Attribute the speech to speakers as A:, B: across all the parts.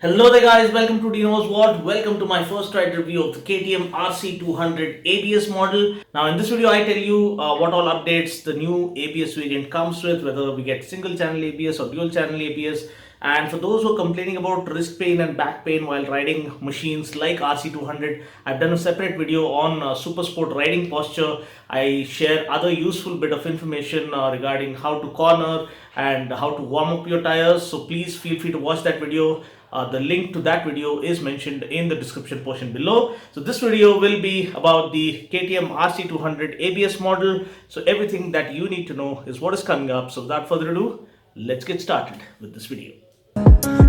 A: Hello there guys, welcome to Dinos. Welcome to my first ride review of the KTM RC 200 ABS model. Now in this video I tell you what all updates the new ABS variant comes with, whether we get single channel ABS or dual channel ABS. And for those who are complaining about wrist pain and back pain while riding machines like RC 200, I've done a separate video on super sport riding posture. I share other useful bit of information regarding how to corner and how to warm up your tires. So please feel free to watch that video. The link to that video is mentioned in the description portion below. So this video will be about the KTM RC 200 ABS model. So everything that you need to know is what is coming up. So without further ado, let's get started with this video.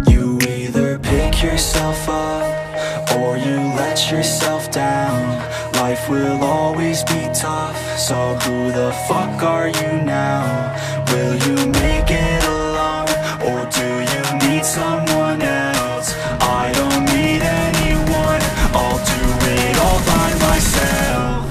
B: You either pick yourself up or you let yourself down. Life will always be tough, so who the fuck are you now? Will you make it alone or do you need someone else? I don't need anyone, I'll do it all by myself.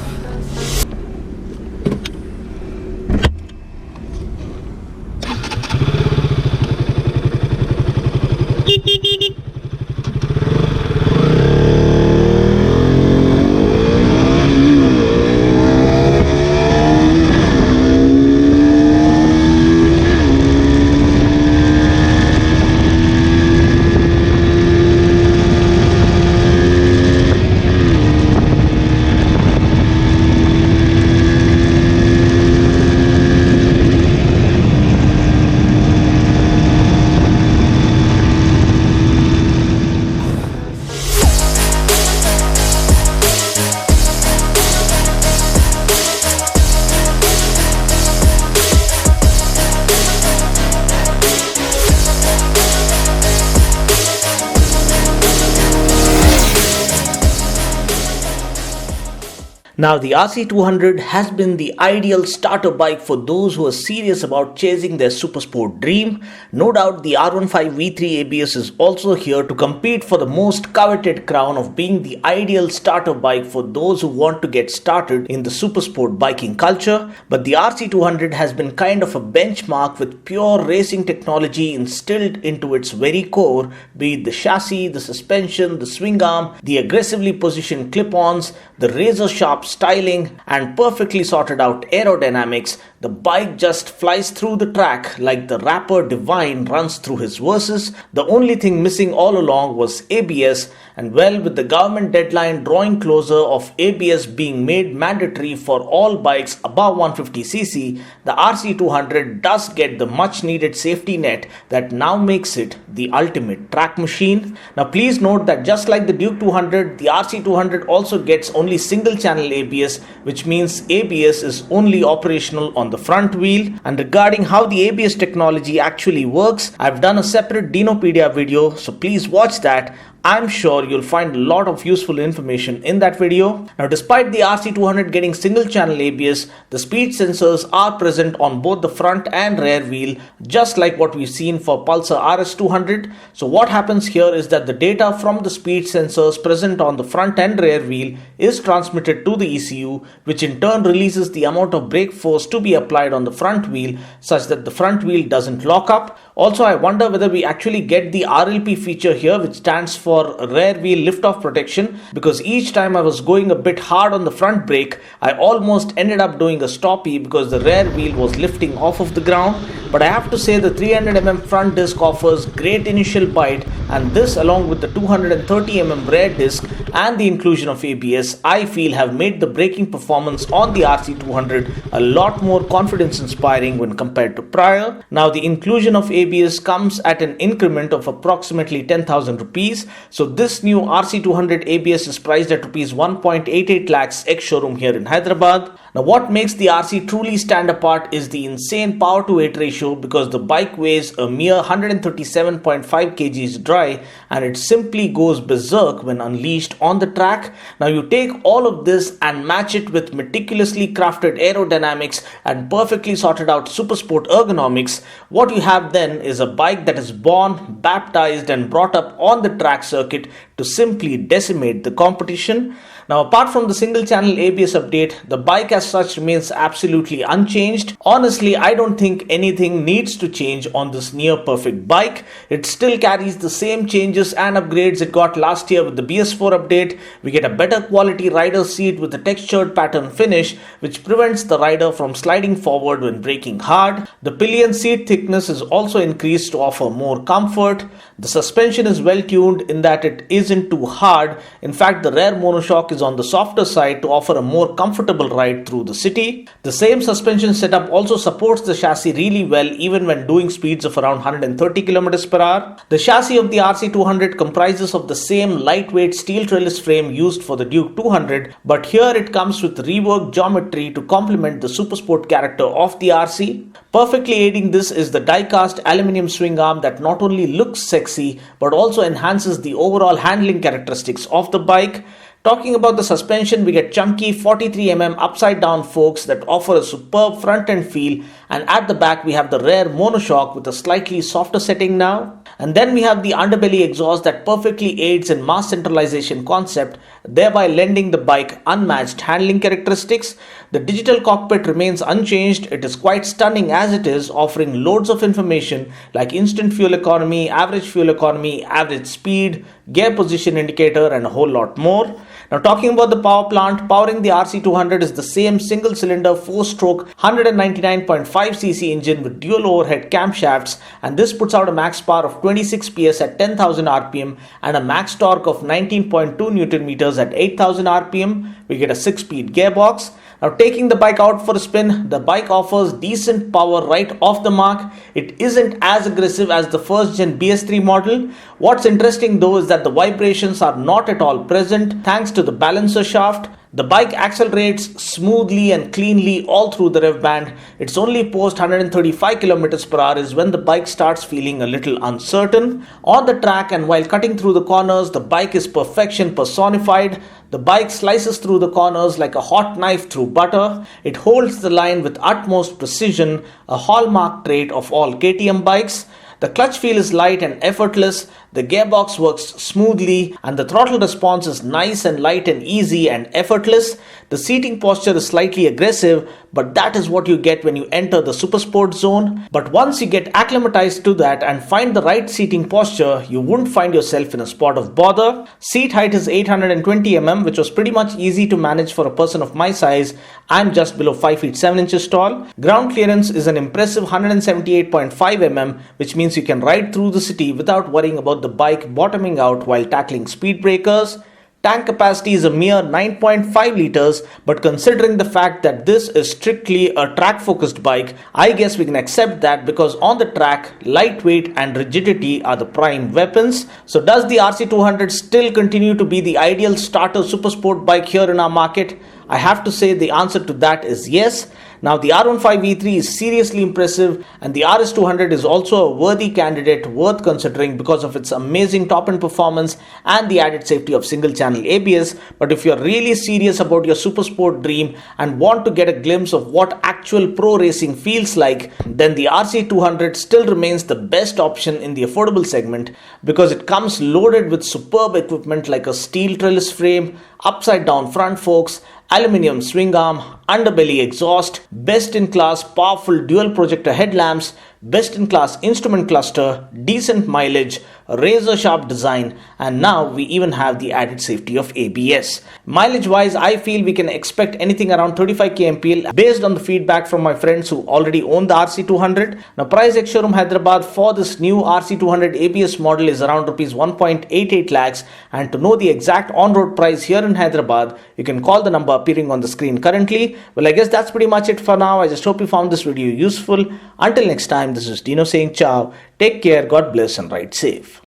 A: Now the RC200 has been the ideal starter bike for those who are serious about chasing their supersport dream. No doubt the R15 V3 ABS is also here to compete for the most coveted crown of being the ideal starter bike for those who want to get started in the supersport biking culture. But the RC200 has been kind of a benchmark with pure racing technology instilled into its very core, be it the chassis, the suspension, the swing arm, the aggressively positioned clip-ons, the razor-sharp styling and perfectly sorted out aerodynamics. The bike just flies through the track like the rapper Divine runs through his verses. The only thing missing all along was ABS, and well, with the government deadline drawing closer of ABS being made mandatory for all bikes above 150cc, the RC200 does get the much needed safety net that now makes it the ultimate track machine. Now please note that just like the Duke 200, the RC200 also gets only single channel ABS, which means ABS is only operational on the front wheel. And regarding how the ABS technology actually works, I've done a separate Dinopedia video, so please watch that. I'm sure you'll find a lot of useful information in that video. Now despite the RC200 getting single channel ABS, the speed sensors are present on both the front and rear wheel, just like what we've seen for Pulsar RS200. So what happens here is that the data from the speed sensors present on the front and rear wheel is transmitted to the ECU, which in turn releases the amount of brake force to be applied on the front wheel such that the front wheel doesn't lock up. Also, I wonder whether we actually get the RLP feature here, which stands for rear wheel lift-off protection, because each time I was going a bit hard on the front brake, I almost ended up doing a stoppie because the rear wheel was lifting off of the ground. But I have to say the 300mm front disc offers great initial bite, and this along with the 230mm rear disc and the inclusion of ABS, I feel have made the braking performance on the RC200 a lot more confidence inspiring when compared to prior. Now the inclusion of ABS comes at an increment of approximately 10,000 rupees. So this new RC200 ABS is priced at rupees 1.88 lakhs ex-showroom here in Hyderabad. Now what makes the RC truly stand apart is the insane power to weight ratio, because the bike weighs a mere 137.5 kgs dry and it simply goes berserk when unleashed on the track. Now you take all of this and match it with meticulously crafted aerodynamics and perfectly sorted out supersport ergonomics. What you have then is a bike that is born, baptized and brought up on the track circuit to simply decimate the competition. Now, apart from the single channel ABS update, the bike as such remains absolutely unchanged. Honestly, I don't think anything needs to change on this near perfect bike. It still carries the same changes and upgrades it got last year with the BS4 update. We get a better quality rider seat with a textured pattern finish, which prevents the rider from sliding forward when braking hard. The pillion seat thickness is also increased to offer more comfort. The suspension is well tuned in that it isn't too hard. In fact, the rear monoshock is on the softer side to offer a more comfortable ride through the city. The same suspension setup also supports the chassis really well even when doing speeds of around 130 km per hour. The chassis of the RC200 comprises of the same lightweight steel trellis frame used for the Duke 200, but here it comes with reworked geometry to complement the supersport character of the RC. Perfectly aiding this is the die-cast aluminium swing arm that not only looks sexy but also enhances the overall handling characteristics of the bike. Talking about the suspension, we get chunky 43mm upside down forks that offer a superb front end feel, and at the back we have the rear monoshock with a slightly softer setting now. And then we have the underbelly exhaust that perfectly aids in mass centralization concept, thereby lending the bike unmatched handling characteristics. The digital cockpit remains unchanged. It is quite stunning as it is, offering loads of information like instant fuel economy, average speed, gear position indicator, and a whole lot more. Now, talking about the power plant, powering the RC200 is the same single cylinder 4-stroke 199.5cc engine with dual overhead camshafts, and this puts out a max power of 26 PS at 10,000 RPM and a max torque of 19.2 Nm at 8,000 RPM. We get a 6-speed gearbox. Now, taking the bike out for a spin, the bike offers decent power right off the mark. It isn't as aggressive as the first gen BS3 model. What's interesting though is that the vibrations are not at all present thanks to the balancer shaft. The bike accelerates smoothly and cleanly all through the rev band. It's only post 135 km per hour is when the bike starts feeling a little uncertain. On the track and while cutting through the corners, the bike is perfection personified. The bike slices through the corners like a hot knife through butter. It holds the line with utmost precision, a hallmark trait of all KTM bikes. The clutch feel is light and effortless, the gearbox works smoothly, and the throttle response is nice and light and easy and effortless. The seating posture is slightly aggressive, but that is what you get when you enter the supersport zone. But once you get acclimatized to that and find the right seating posture, you won't find yourself in a spot of bother. Seat height is 820mm, which was pretty much easy to manage for a person of my size. I'm just below 5 feet 7 inches tall. Ground clearance is an impressive 178.5mm, which means you can ride through the city without worrying about the bike bottoming out while tackling speed breakers. Tank capacity is a mere 9.5 liters, but considering the fact that this is strictly a track-focused bike, I guess we can accept that because on the track, lightweight and rigidity are the prime weapons. So does the RC200 still continue to be the ideal starter supersport bike here in our market? I have to say the answer to that is yes. Now, the R15 V3 is seriously impressive, and the RS200 is also a worthy candidate worth considering because of its amazing top-end performance and the added safety of single-channel ABS. But if you're really serious about your supersport dream and want to get a glimpse of what actual pro racing feels like, then the RC200 still remains the best option in the affordable segment because it comes loaded with superb equipment like a steel trellis frame, upside-down front forks, aluminium swing arm, underbelly exhaust, best-in-class powerful dual projector headlamps, best-in-class instrument cluster, decent mileage, a razor-sharp design, and now we even have the added safety of ABS. Mileage-wise, I feel we can expect anything around 35 kmpl based on the feedback from my friends who already own the RC200. Now, price ex-showroom Hyderabad for this new RC200 ABS model is around rupees 1.88 lakhs, and to know the exact on-road price here in Hyderabad, you can call the number appearing on the screen currently. Well, I guess that's pretty much it for now. I just hope you found this video useful. Until next time, this is Dino saying ciao. Take care, God bless, and ride safe.